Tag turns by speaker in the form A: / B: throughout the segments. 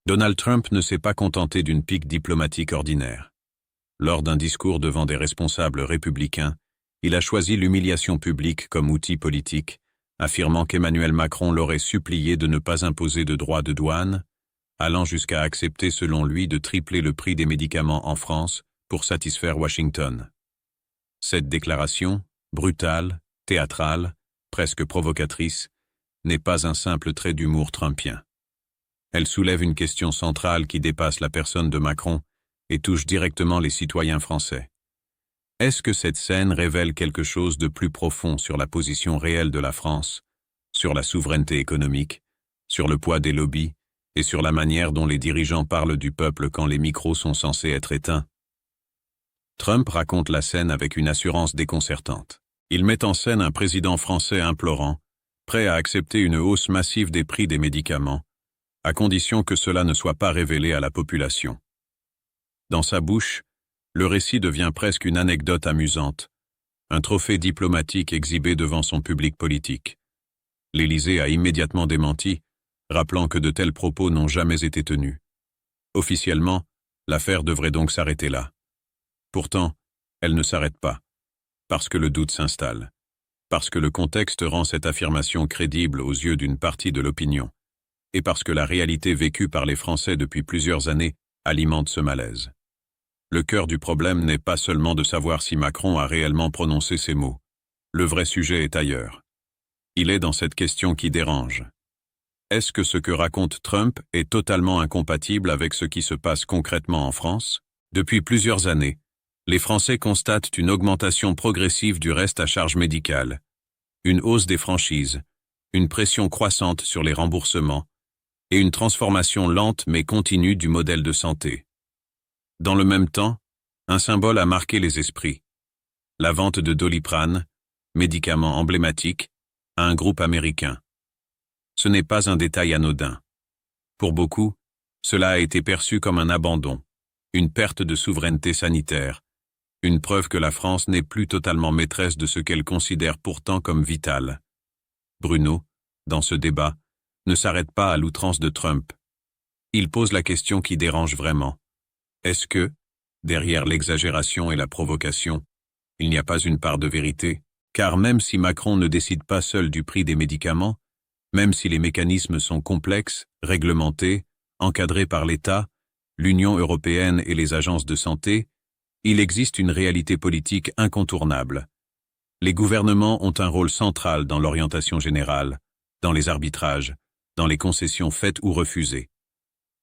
A: Donald Trump ne s'est pas contenté d'une pique diplomatique ordinaire. Lors d'un discours devant des responsables républicains, il a choisi l'humiliation publique comme outil politique, affirmant qu'Emmanuel Macron l'aurait supplié de ne pas imposer de droits de douane, allant jusqu'à accepter selon lui de tripler le prix des médicaments en France pour satisfaire Washington. Cette déclaration, brutale, théâtrale, presque provocatrice, n'est pas un simple trait d'humour trumpien. Elle soulève une question centrale qui dépasse la personne de Macron et touche directement les citoyens français. Est-ce que cette scène révèle quelque chose de plus profond sur la position réelle de la France, sur la souveraineté économique, sur le poids des lobbies et sur la manière dont les dirigeants parlent du peuple quand les micros sont censés être éteints? Trump raconte la scène avec une assurance déconcertante. Il met en scène un président français implorant, prêt à accepter une hausse massive des prix des médicaments, à condition que cela ne soit pas révélé à la population. Dans sa bouche, le récit devient presque une anecdote amusante, un trophée diplomatique exhibé devant son public politique. L'Élysée a immédiatement démenti, rappelant que de tels propos n'ont jamais été tenus. Officiellement, l'affaire devrait donc s'arrêter là. Pourtant, elle ne s'arrête pas, parce que le doute s'installe, parce que le contexte rend cette affirmation crédible aux yeux d'une partie de l'opinion, et parce que la réalité vécue par les Français depuis plusieurs années alimente ce malaise. Le cœur du problème n'est pas seulement de savoir si Macron a réellement prononcé ces mots. Le vrai sujet est ailleurs. Il est dans cette question qui dérange. Est-ce que ce que raconte Trump est totalement incompatible avec ce qui se passe concrètement en France? Depuis plusieurs années, les Français constatent une augmentation progressive du reste à charge médicale, une hausse des franchises, une pression croissante sur les remboursements et une transformation lente mais continue du modèle de santé. Dans le même temps, un symbole a marqué les esprits. La vente de Doliprane, médicament emblématique, à un groupe américain. Ce n'est pas un détail anodin. Pour beaucoup, cela a été perçu comme un abandon, une perte de souveraineté sanitaire, une preuve que la France n'est plus totalement maîtresse de ce qu'elle considère pourtant comme vital. Bruno, dans ce débat, ne s'arrête pas à l'outrance de Trump. Il pose la question qui dérange vraiment. Est-ce que, derrière l'exagération et la provocation, il n'y a pas une part de vérité? Car même si Macron ne décide pas seul du prix des médicaments, même si les mécanismes sont complexes, réglementés, encadrés par l'État, l'Union européenne et les agences de santé, il existe une réalité politique incontournable. Les gouvernements ont un rôle central dans l'orientation générale, dans les arbitrages, dans les concessions faites ou refusées.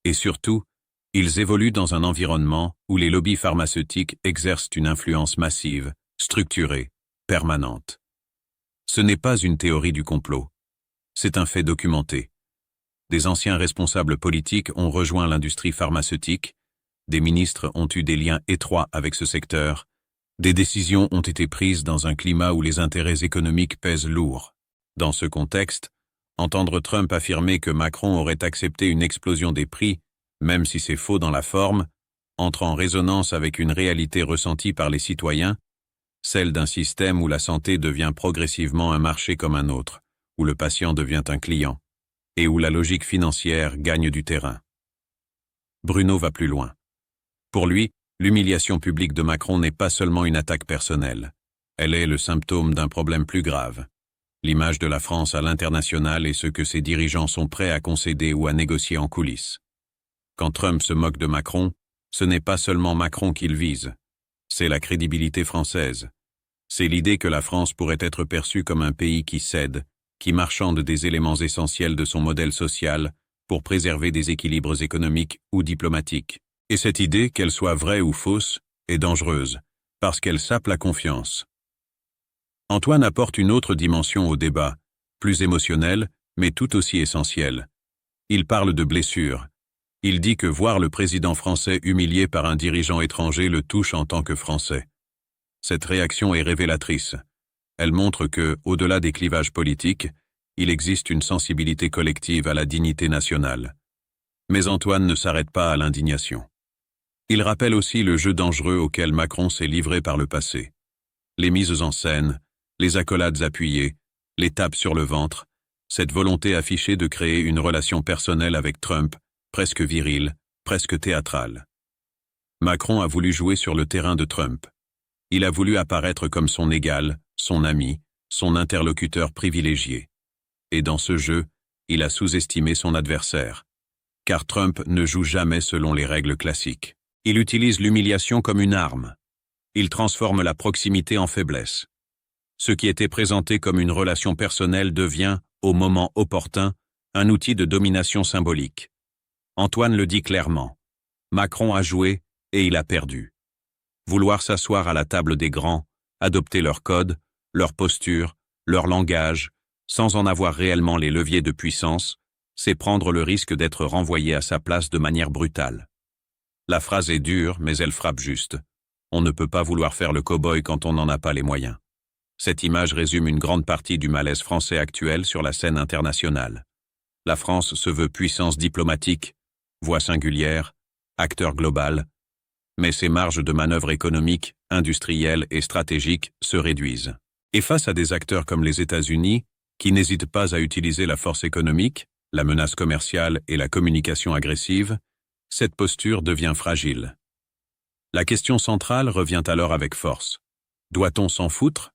A: Et surtout, ils évoluent dans un environnement où les lobbies pharmaceutiques exercent une influence massive, structurée, permanente. Ce n'est pas une théorie du complot. C'est un fait documenté. Des anciens responsables politiques ont rejoint l'industrie pharmaceutique, des ministres ont eu des liens étroits avec ce secteur, des décisions ont été prises dans un climat où les intérêts économiques pèsent lourd. Dans ce contexte, entendre Trump affirmer que Macron aurait accepté une explosion des prix, même si c'est faux dans la forme, entre en résonance avec une réalité ressentie par les citoyens, celle d'un système où la santé devient progressivement un marché comme un autre, où le patient devient un client, et où la logique financière gagne du terrain. Bruno va plus loin. Pour lui, l'humiliation publique de Macron n'est pas seulement une attaque personnelle. Elle est le symptôme d'un problème plus grave. L'image de la France à l'international et ce que ses dirigeants sont prêts à concéder ou à négocier en coulisses. Quand Trump se moque de Macron, ce n'est pas seulement Macron qu'il vise. C'est la crédibilité française. C'est l'idée que la France pourrait être perçue comme un pays qui cède, qui marchande des éléments essentiels de son modèle social pour préserver des équilibres économiques ou diplomatiques. Et cette idée, qu'elle soit vraie ou fausse, est dangereuse, parce qu'elle sape la confiance. Antoine apporte une autre dimension au débat, plus émotionnelle, mais tout aussi essentielle. Il parle de blessures. Il dit que voir le président français humilié par un dirigeant étranger le touche en tant que Français. Cette réaction est révélatrice. Elle montre que, au-delà des clivages politiques, il existe une sensibilité collective à la dignité nationale. Mais Antoine ne s'arrête pas à l'indignation. Il rappelle aussi le jeu dangereux auquel Macron s'est livré par le passé. Les mises en scène, les accolades appuyées, les tapes sur le ventre, cette volonté affichée de créer une relation personnelle avec Trump, presque viril, presque théâtral. Macron a voulu jouer sur le terrain de Trump. Il a voulu apparaître comme son égal, son ami, son interlocuteur privilégié. Et dans ce jeu, il a sous-estimé son adversaire. Car Trump ne joue jamais selon les règles classiques. Il utilise l'humiliation comme une arme. Il transforme la proximité en faiblesse. Ce qui était présenté comme une relation personnelle devient, au moment opportun, un outil de domination symbolique. Antoine le dit clairement. Macron a joué et il a perdu. Vouloir s'asseoir à la table des grands, adopter leur code, leur posture, leur langage, sans en avoir réellement les leviers de puissance, c'est prendre le risque d'être renvoyé à sa place de manière brutale. La phrase est dure, mais elle frappe juste. On ne peut pas vouloir faire le cow-boy quand on n'en a pas les moyens. Cette image résume une grande partie du malaise français actuel sur la scène internationale. La France se veut puissance diplomatique, voix singulière, acteur global, mais ses marges de manœuvre économiques, industrielles et stratégiques se réduisent. Et face à des acteurs comme les États-Unis, qui n'hésitent pas à utiliser la force économique, la menace commerciale et la communication agressive, cette posture devient fragile. La question centrale revient alors avec force. Doit-on s'en foutre?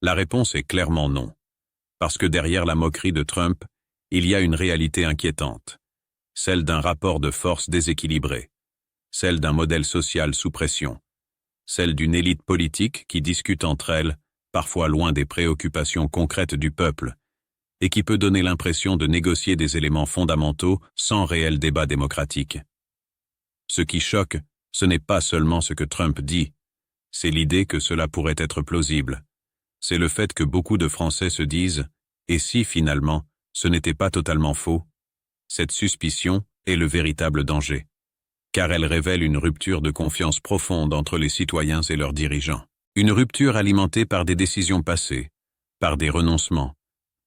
A: La réponse est clairement non. Parce que derrière la moquerie de Trump, il y a une réalité inquiétante. Celle d'un rapport de force déséquilibré. Celle d'un modèle social sous pression. Celle d'une élite politique qui discute entre elles, parfois loin des préoccupations concrètes du peuple, et qui peut donner l'impression de négocier des éléments fondamentaux sans réel débat démocratique. Ce qui choque, ce n'est pas seulement ce que Trump dit, c'est l'idée que cela pourrait être plausible. C'est le fait que beaucoup de Français se disent « et si, finalement, ce n'était pas totalement faux ?» Cette suspicion est le véritable danger, car elle révèle une rupture de confiance profonde entre les citoyens et leurs dirigeants. Une rupture alimentée par des décisions passées, par des renoncements,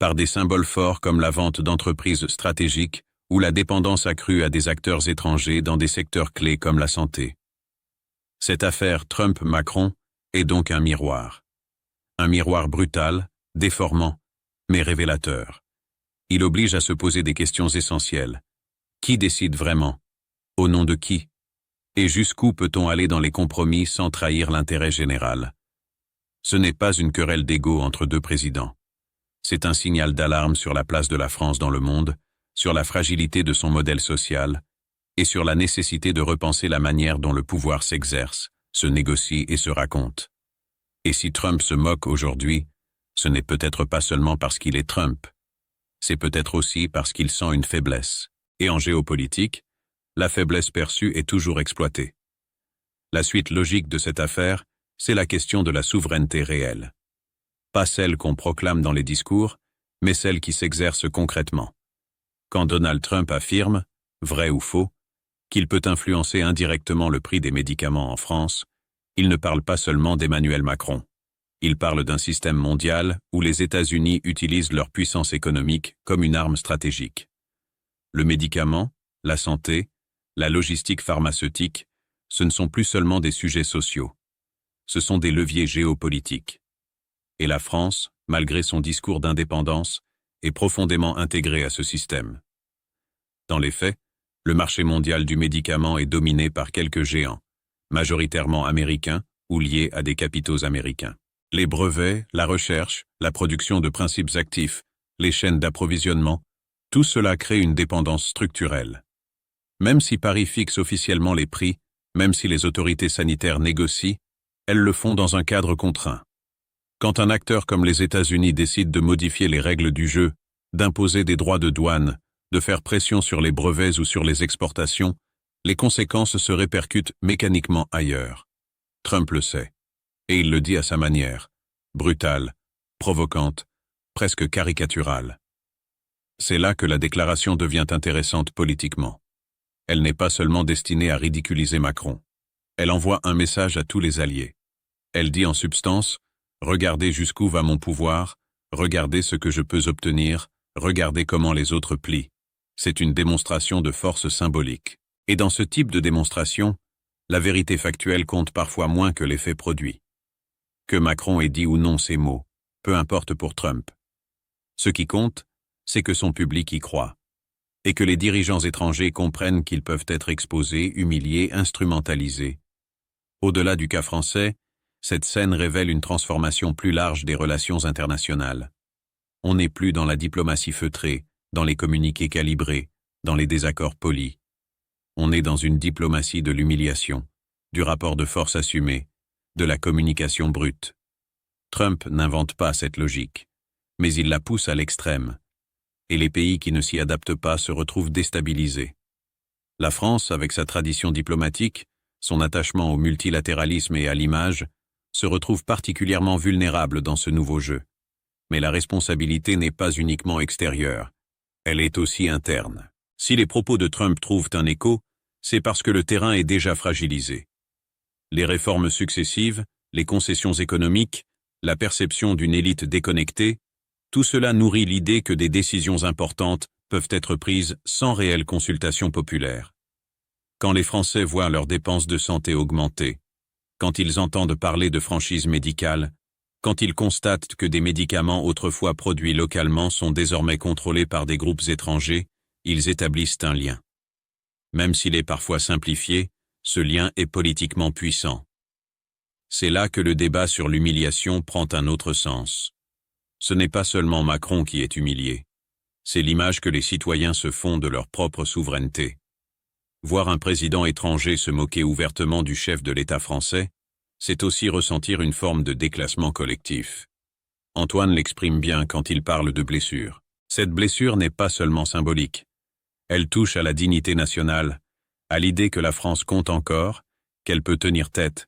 A: par des symboles forts comme la vente d'entreprises stratégiques ou la dépendance accrue à des acteurs étrangers dans des secteurs clés comme la santé. Cette affaire Trump-Macron est donc un miroir. Un miroir brutal, déformant, mais révélateur. Il oblige à se poser des questions essentielles. Qui décide vraiment? Au nom de qui? Et jusqu'où peut-on aller dans les compromis sans trahir l'intérêt général? Ce n'est pas une querelle d'ego entre deux présidents. C'est un signal d'alarme sur la place de la France dans le monde, sur la fragilité de son modèle social, et sur la nécessité de repenser la manière dont le pouvoir s'exerce, se négocie et se raconte. Et si Trump se moque aujourd'hui, ce n'est peut-être pas seulement parce qu'il est Trump. C'est peut-être aussi parce qu'il sent une faiblesse. Et en géopolitique, la faiblesse perçue est toujours exploitée. La suite logique de cette affaire, c'est la question de la souveraineté réelle. Pas celle qu'on proclame dans les discours, mais celle qui s'exerce concrètement. Quand Donald Trump affirme, vrai ou faux, qu'il peut influencer indirectement le prix des médicaments en France, il ne parle pas seulement d'Emmanuel Macron. Il parle d'un système mondial où les États-Unis utilisent leur puissance économique comme une arme stratégique. Le médicament, la santé, la logistique pharmaceutique, ce ne sont plus seulement des sujets sociaux. Ce sont des leviers géopolitiques. Et la France, malgré son discours d'indépendance, est profondément intégrée à ce système. Dans les faits, le marché mondial du médicament est dominé par quelques géants, majoritairement américains ou liés à des capitaux américains. Les brevets, la recherche, la production de principes actifs, les chaînes d'approvisionnement, tout cela crée une dépendance structurelle. Même si Paris fixe officiellement les prix, même si les autorités sanitaires négocient, elles le font dans un cadre contraint. Quand un acteur comme les États-Unis décide de modifier les règles du jeu, d'imposer des droits de douane, de faire pression sur les brevets ou sur les exportations, les conséquences se répercutent mécaniquement ailleurs. Trump le sait. Et il le dit à sa manière, brutale, provocante, presque caricaturale. C'est là que la déclaration devient intéressante politiquement. Elle n'est pas seulement destinée à ridiculiser Macron. Elle envoie un message à tous les alliés. Elle dit en substance, regardez jusqu'où va mon pouvoir, regardez ce que je peux obtenir, regardez comment les autres plient. C'est une démonstration de force symbolique. Et dans ce type de démonstration, la vérité factuelle compte parfois moins que l'effet produit. Que Macron ait dit ou non ces mots, peu importe pour Trump. Ce qui compte, c'est que son public y croit. et que les dirigeants étrangers comprennent qu'ils peuvent être exposés, humiliés, instrumentalisés. Au-delà du cas français, cette scène révèle une transformation plus large des relations internationales. On n'est plus dans la diplomatie feutrée, dans les communiqués calibrés, dans les désaccords polis. On est dans une diplomatie de l'humiliation, du rapport de force assumé, de la communication brute. Trump n'invente pas cette logique, mais il la pousse à l'extrême. Et les pays qui ne s'y adaptent pas se retrouvent déstabilisés. La France, avec sa tradition diplomatique, son attachement au multilatéralisme et à l'image, se retrouve particulièrement vulnérable dans ce nouveau jeu. Mais la responsabilité n'est pas uniquement extérieure, elle est aussi interne. Si les propos de Trump trouvent un écho, c'est parce que le terrain est déjà fragilisé. Les réformes successives, les concessions économiques, la perception d'une élite déconnectée, tout cela nourrit l'idée que des décisions importantes peuvent être prises sans réelle consultation populaire. Quand les Français voient leurs dépenses de santé augmenter, quand ils entendent parler de franchise médicale, quand ils constatent que des médicaments autrefois produits localement sont désormais contrôlés par des groupes étrangers, ils établissent un lien. Même s'il est parfois simplifié, ce lien est politiquement puissant. C'est là que le débat sur l'humiliation prend un autre sens. Ce n'est pas seulement Macron qui est humilié. C'est l'image que les citoyens se font de leur propre souveraineté. Voir un président étranger se moquer ouvertement du chef de l'État français, c'est aussi ressentir une forme de déclassement collectif. Antoine l'exprime bien quand il parle de blessure. Cette blessure n'est pas seulement symbolique. Elle touche à la dignité nationale, à l'idée que la France compte encore, qu'elle peut tenir tête,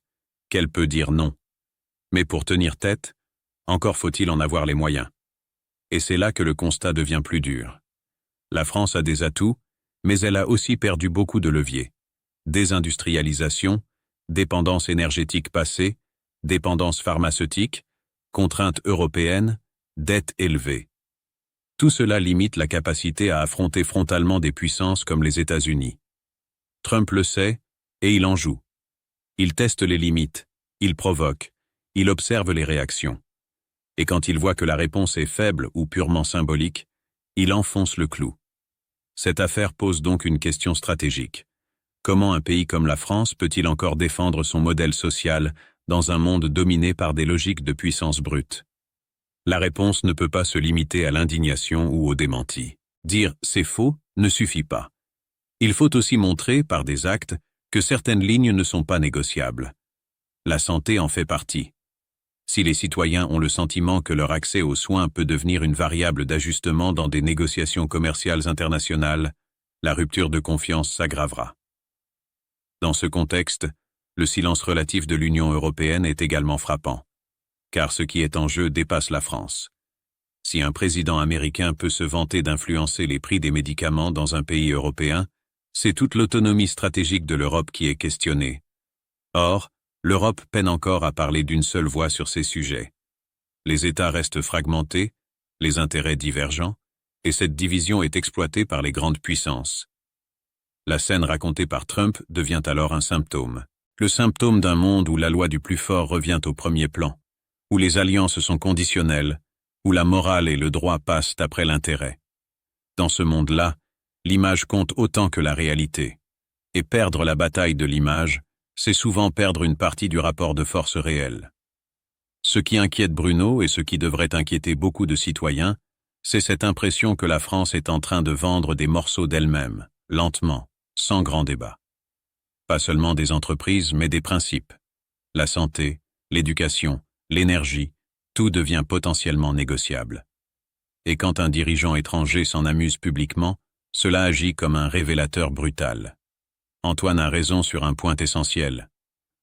A: qu'elle peut dire non. Mais pour tenir tête, encore faut-il en avoir les moyens. Et c'est là que le constat devient plus dur. La France a des atouts, mais elle a aussi perdu beaucoup de leviers. Désindustrialisation, dépendance énergétique passée, dépendance pharmaceutique, contraintes européennes, dettes élevées. Tout cela limite la capacité à affronter frontalement des puissances comme les États-Unis. Trump le sait, et il en joue. Il teste les limites, il provoque, il observe les réactions. Et quand il voit que la réponse est faible ou purement symbolique, il enfonce le clou. Cette affaire pose donc une question stratégique. Comment un pays comme la France peut-il encore défendre son modèle social dans un monde dominé par des logiques de puissance brute? La réponse ne peut pas se limiter à l'indignation ou au démenti. Dire « c'est faux » ne suffit pas. Il faut aussi montrer, par des actes, que certaines lignes ne sont pas négociables. La santé en fait partie. Si les citoyens ont le sentiment que leur accès aux soins peut devenir une variable d'ajustement dans des négociations commerciales internationales, la rupture de confiance s'aggravera. Dans ce contexte, le silence relatif de l'Union européenne est également frappant, car ce qui est en jeu dépasse la France. Si un président américain peut se vanter d'influencer les prix des médicaments dans un pays européen, c'est toute l'autonomie stratégique de l'Europe qui est questionnée. Or, l'Europe peine encore à parler d'une seule voix sur ces sujets. Les États restent fragmentés, les intérêts divergents, et cette division est exploitée par les grandes puissances. La scène racontée par Trump devient alors un symptôme. Le symptôme d'un monde où la loi du plus fort revient au premier plan, où les alliances sont conditionnelles, où la morale et le droit passent après l'intérêt. Dans ce monde-là, l'image compte autant que la réalité. Et perdre la bataille de l'image, c'est souvent perdre une partie du rapport de force réel. Ce qui inquiète Bruno et ce qui devrait inquiéter beaucoup de citoyens, c'est cette impression que la France est en train de vendre des morceaux d'elle-même, lentement, sans grand débat. Pas seulement des entreprises, mais des principes. La santé, l'éducation, l'énergie, tout devient potentiellement négociable. Et quand un dirigeant étranger s'en amuse publiquement, cela agit comme un révélateur brutal. Antoine a raison sur un point essentiel.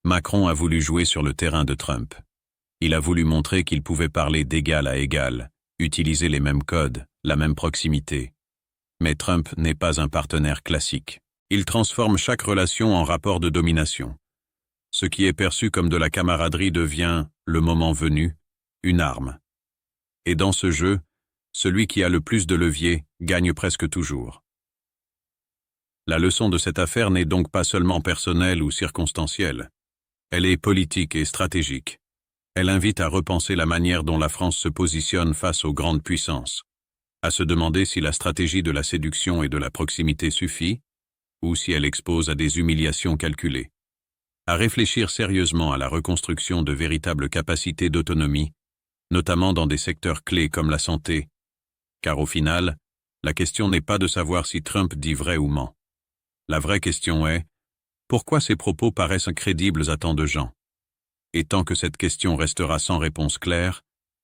A: Macron a voulu jouer sur le terrain de Trump. Il a voulu montrer qu'il pouvait parler d'égal à égal, utiliser les mêmes codes, la même proximité. Mais Trump n'est pas un partenaire classique. Il transforme chaque relation en rapport de domination. Ce qui est perçu comme de la camaraderie devient, le moment venu, une arme. Et dans ce jeu, celui qui a le plus de leviers gagne presque toujours. La leçon de cette affaire n'est donc pas seulement personnelle ou circonstancielle. Elle est politique et stratégique. Elle invite à repenser la manière dont la France se positionne face aux grandes puissances. À se demander si la stratégie de la séduction et de la proximité suffit, ou si elle expose à des humiliations calculées. À réfléchir sérieusement à la reconstruction de véritables capacités d'autonomie, notamment dans des secteurs clés comme la santé, car au final, la question n'est pas de savoir si Trump dit vrai ou ment. La vraie question est, pourquoi ces propos paraissent incrédibles à tant de gens? Et tant que cette question restera sans réponse claire,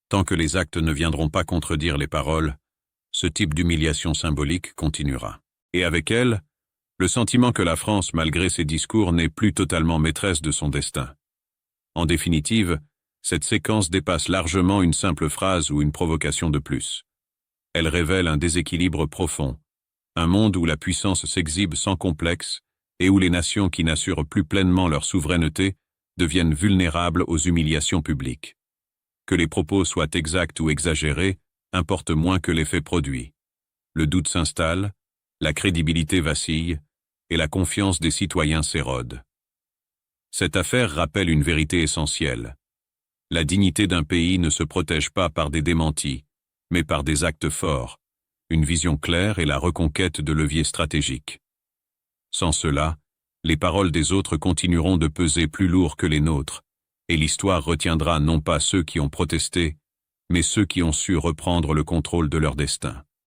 A: tant que les actes ne viendront pas contredire les paroles, ce type d'humiliation symbolique continuera. Et avec elle, le sentiment que la France, malgré ses discours, n'est plus totalement maîtresse de son destin. En définitive, cette séquence dépasse largement une simple phrase ou une provocation de plus. Elle révèle un déséquilibre profond, un monde où la puissance s'exhibe sans complexe et où les nations qui n'assurent plus pleinement leur souveraineté deviennent vulnérables aux humiliations publiques. Que les propos soient exacts ou exagérés importe moins que l'effet produit. Le doute s'installe, la crédibilité vacille, et la confiance des citoyens s'érode. Cette affaire rappelle une vérité essentielle. La dignité d'un pays ne se protège pas par des démentis, mais par des actes forts, une vision claire et la reconquête de leviers stratégiques. Sans cela, les paroles des autres continueront de peser plus lourd que les nôtres, et l'histoire retiendra non pas ceux qui ont protesté, mais ceux qui ont su reprendre le contrôle de leur destin.